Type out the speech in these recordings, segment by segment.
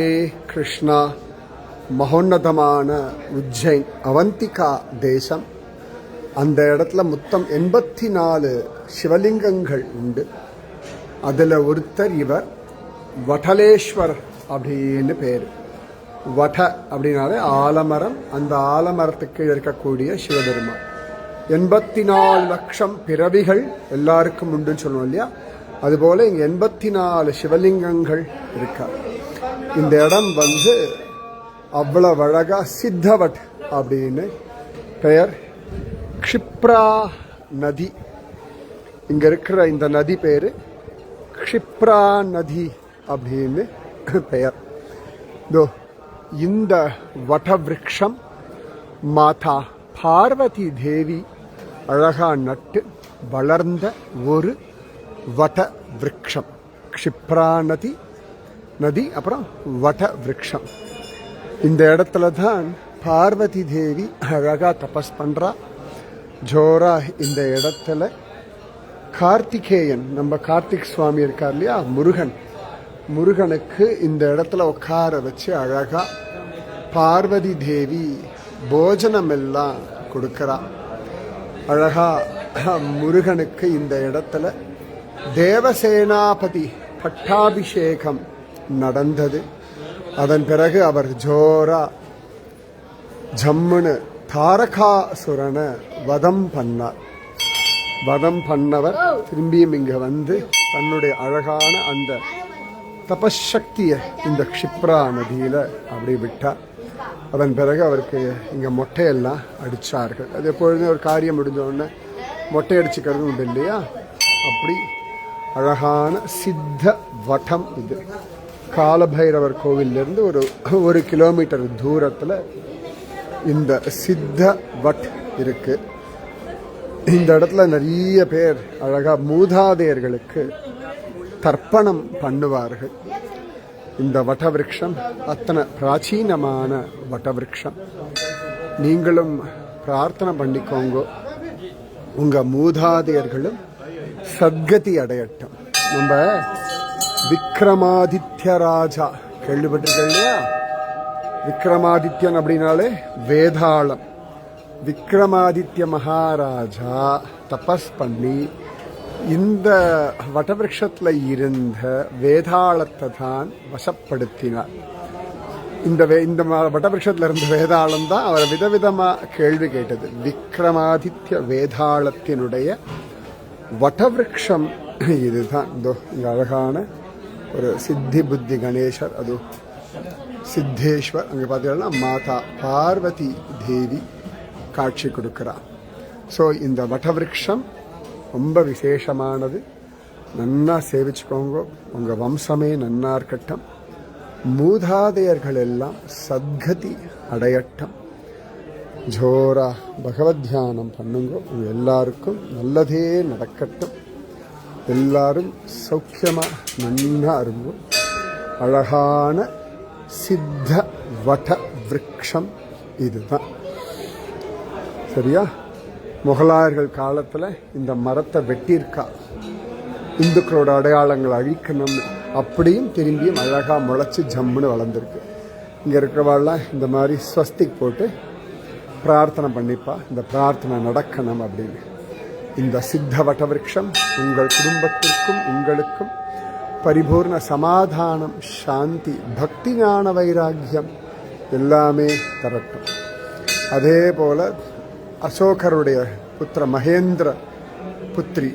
கிருஷ்ணா மகோன்னதமான உஜ்ஜைன் அவந்திகா தேசம். அந்த இடத்துல மொத்தம் 84 சிவலிங்கங்கள் உண்டு. அதில் ஒருத்தர் இவர் வடலேஸ்வர் அப்படின்னு பேர். வட அப்படின்னாலே ஆலமரம். அந்த ஆலமரத்துக்கு இருக்கக்கூடிய சிவபெருமான். 84 லட்சம் பிறவிகள் எல்லாருக்கும் உண்டுன்னு சொல்லுவோம் இல்லையா, அதுபோல இங்கே 84 சிவலிங்கங்கள் இருக்கார். இந்த இடம் அவ்வளவு அழகா சித்தவட் அப்படின்னு பெயர். க்ஷிப்ரா நதி இங்க இருக்கிற இந்த நதி பேரு க்ஷிப்ரா நதி அப்படின்னு பெயர். இந்த வடவிருக்ஷம் மாதா பார்வதி தேவி அழகா நட்டு வளர்ந்த ஒரு வட விருக்ஷம். க்ஷிப்ரா நதி அப்புறம் வட விருக்ஷம். இந்த இடத்துல தான் பார்வதி தேவி அழகா தபஸ் பண்றா ஜோரா. இந்த இடத்துல கார்த்திகேயன், நம்ம கார்த்திக் சுவாமி இருக்கார் இல்லையா, முருகனுக்கு இந்த இடத்துல உட்கார வச்சு அழகா பார்வதி தேவி போஜனம் எல்லாம் கொடுக்கறா. அழகா முருகனுக்கு இந்த இடத்துல தேவசேனாபதி பட்டாபிஷேகம் நடந்தது. அதன் பிறகு அவர் ஜோரா ஜம்முன்னு தாரகாசுரனை வதம் பண்ணார். வதம் பண்ணவர் திரும்பியும் இங்க தன்னுடைய அழகான அந்த தபசக்தியை இந்த க்ஷிப்ரா நதியில அப்படி விட்டார். அதன் பிறகு அவருக்கு இங்க மொட்டையெல்லாம் அடிச்சார்கள். அது எப்பொழுதுமே ஒரு காரியம் முடிஞ்ச உடனே மொட்டை அடிச்சுக்கிறது உண்டு இல்லையா, அப்படி அழகான சித்த வட்டம் இது. காலபைரவர் கோவிலிருந்து ஒரு கிலோமீட்டர் தூரத்தில் இந்த சித்த வட் இருக்கு. இந்த இடத்துல நிறைய பேர் அழகா மூதாதையர்களுக்கு தர்ப்பணம் பண்ணுவார்கள். இந்த வடவிருக்ஷம் அத்தனை பிராச்சீனமான வடவிருக்ஷம். நீங்களும் பிரார்த்தனை பண்ணிக்கோங்க, உங்க மூதாதையர்களும் சத்கதி அடையட்டும். நம்ம விக்ரமாதித்ய ராஜா கேள்விப்பட்டிருக்கேன் இல்லையா. விக்ரமாதித்யன் அப்படின்னாலே வேதாளம். விக்ரமாதித்ய மகாராஜா தபஸ் பண்ணி இந்த வடவிருஷத்துல இருந்த வேதாளத்தை தான் வசப்படுத்தினார். இந்த வடவிருஷத்துல இருந்த வேதாளம் தான் அவர் விதவிதமா கேள்வி கேட்டது. விக்ரமாதித்ய வேதாளத்தினுடைய வடவிருஷம் இதுதான். இங்க அழகான ஒரு சித்தி புத்தி கணேசர், அது சித்தேஸ்வர். அங்கே பார்த்தீங்கன்னா மாதா பார்வதி தேவி காட்சி கொடுக்கிறார். ஸோ இந்த வடவிருக்ஷம் ரொம்ப விசேஷமானது. நன்னா சேவிச்சுக்கோங்க, உங்கள் வம்சமே நன்னா இருக்கட்டும், மூதாதையர்கள் எல்லாம் சத்கதி அடையட்டும். ஜோரா பகவத் தியானம் பண்ணுங்க, உங்கள் எல்லாருக்கும் நல்லதே நடக்கட்டும். எல்லாரும் சௌக்கியமா நன்னா இருக்கும். அழகான சித்த வட விருக்ஷம் இதுதான். சரியா? முகலாயர்கள் காலத்துல இந்த மரத்தை வெட்டியிருக்கா, இந்துக்களோட அடையாளங்களை அழிக்கணும்னு. அப்படியும் திரும்பியும் அழகா முளைச்சு ஜம்முன்னு வளர்ந்துருக்கு. இங்க இருக்கிறவாள்லாம் இந்த மாதிரி ஸ்வஸ்திக் போட்டு பிரார்த்தனை பண்ணிப்பா, இந்த பிரார்த்தனை நடக்கணும் அப்படின்னு. இந்த சித்த வடவிருக்ஷம் உங்கள் குடும்பத்திற்கும் உங்களுக்கும் பரிபூர்ண சமாதானம், சாந்தி, பக்தி, ஞான, வைராக்கியம் எல்லாமே தரட்டும். அதே போல அசோகருடைய புத்திர மகேந்திர புத்திரி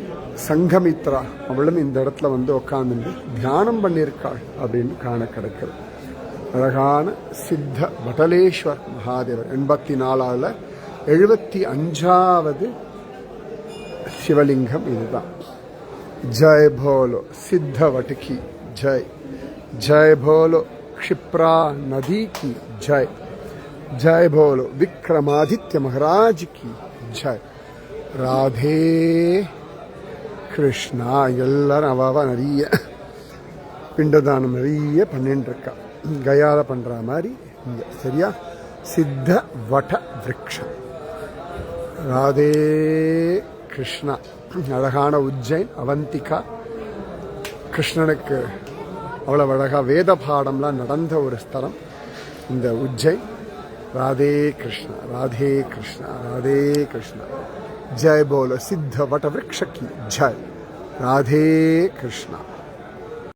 சங்கமித்ரா அவளும் இந்த இடத்துல உட்கார்ந்து தியானம் பண்ணியிருக்காள் அப்படின்னு காண கிடைக்கிறது. அழகான சித்த வடலேஸ்வர் மகாதேவர் 84 75வது சிவலிங்கம் இதுதான். ஜெய் போலோ சித்தவட் கி ஜெய், ஜெய் போலோ க்ஷிப்ரா நதி கி ஜெய், ஜெய் போலோ விக்ரமாதித்ய மகாராஜ் கி ஜெய். ராதே கிருஷ்ணா. எல்லாரும் அவாவா நிறைய பிண்டதானம் நிறைய பண்ணிட்டு இருக்கா, கயால பண்ற மாதிரி இங்க. சரியா? சித்த வட விருக்ஷம். ராதே கிருஷ்ணா. அழகான உஜ்ஜைன் அவந்திகா. கிருஷ்ணனுக்கு அவ்வளோ அழகாக வேத பாடம்லாம் நடந்த ஒரு ஸ்தலம் இந்த உஜ்ஜைன். ராதே கிருஷ்ணா, ராதே கிருஷ்ணா, ராதே கிருஷ்ணா. ஜெய் போல சித்த வட விருக்ஷ கி ஜெய். ராதே கிருஷ்ணா.